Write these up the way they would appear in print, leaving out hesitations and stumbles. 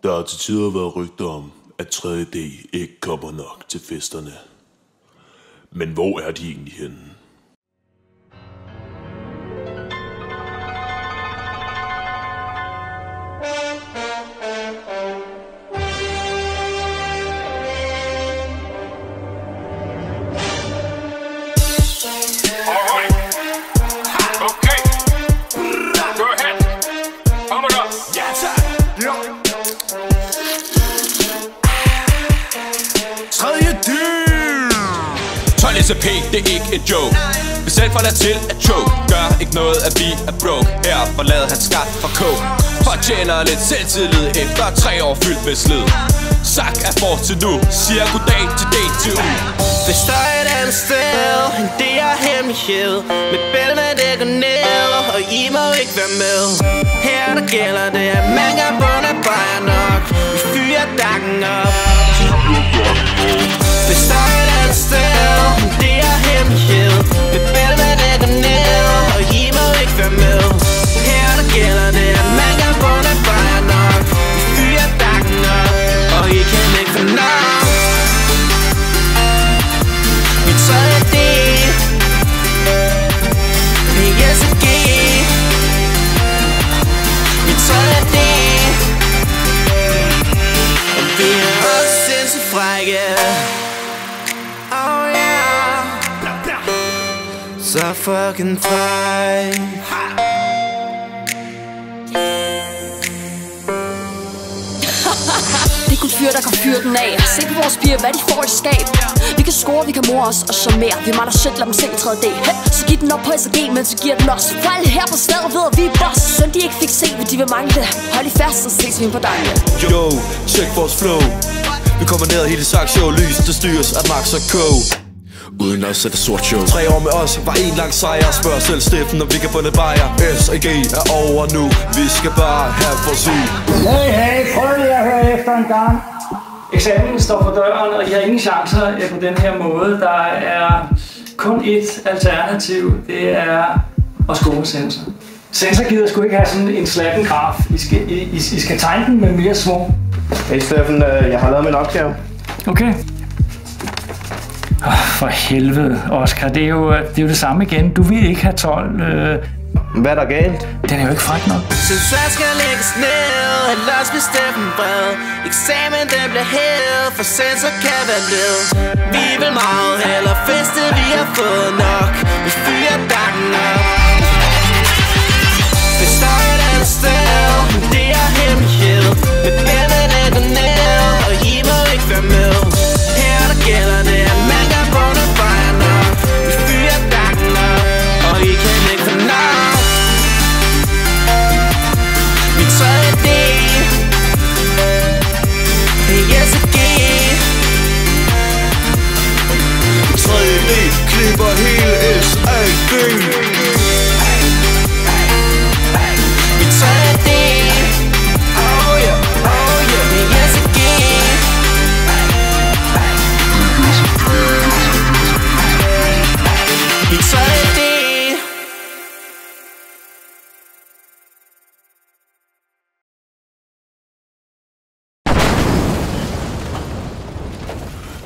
Der har til tider været rygter om, at 3D ikke kommer nok til festerne. Men hvor er de egentlig henne? SAP, det er ikke et joke. Vi selv får til at choke. Gør ikke noget, at vi er broke. Her forlader han skat fra coke. Fortjener lidt selvtillid efter 3 år fyldt med slid. Sak er for til nu. Siger goddag til DTU. Hvis der er et andet sted end det er hemmelighed, med bæltene det går ned, og I må ikke være med. Her der gælder det, at man kan bunde bare nok. Vi fyrer dagen op. Hvis der er et andet sted end det er hemmelighed, med bæltene det går ned, og I må ikke være med. Her der gælder det, at man kan bunde bare nok. Vi fyrer dagen op, og I kan ikke få nok. Vi træder det PSG. Vi træder det, og vi er også sindssygt frække. Oh yeah, så fucking fræk. Det er kun fyre, der kan fyre den af. Se på vores piger, hvad de får i skab. Vi kan score, vi kan more os og charmere. Vi mangler shit, lad dem selv træde det. Så giv den op på SG, mens vi giver den os. For alle her på stedet ved, at vi er boss. Søn de ikke fik se, hvad de vil mangle det. Hold i fast, så ses vi på dig. Yo, check vores flow. Vi kommer ned og hele sagt show. Lys, det styres af Max og Co. Uden os er det sort show. 3 år med os var en lang sejr. Spørg selv Steffen, når vi kan få lidt bajer. SG er over nu. Vi skal bare have for syg. Hey, prøv lige at høre efter en gang. Eksamen står for døren, og I har ingen chancer på den her måde. Der er kun ét alternativ. Det er at score sensor. Sensor gider sgu ikke have sådan en slatten graf. I skal tegne den med mere små. Hey Steffen, jeg har lavet min opgave. Okay. For helvede, Oscar. Det er jo det samme igen. Du vil ikke have 12. Hvad er der galt? Den er jo ikke fræk nok. Sensor skal lægges ned, ellers bliver Steffen vred. Eksamen den bliver hævet, for sensor kan være led. Vi vil meget hellere feste, vi har fået nok. Vi fyrer dagen op. Hvis der er et andet sted, det er hemmelighed, med bæltene går ned, og I må ikke være med. Her der gælder det, at man kan bunde bare nok. Vi fyrer dagen op, og I kan ikke få nok. Vi træder det PSG. Vi træder det, klipper hele SAG. Vi træder det, oh yeah, PSG. Vi træder det.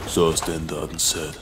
Så er standarden sat.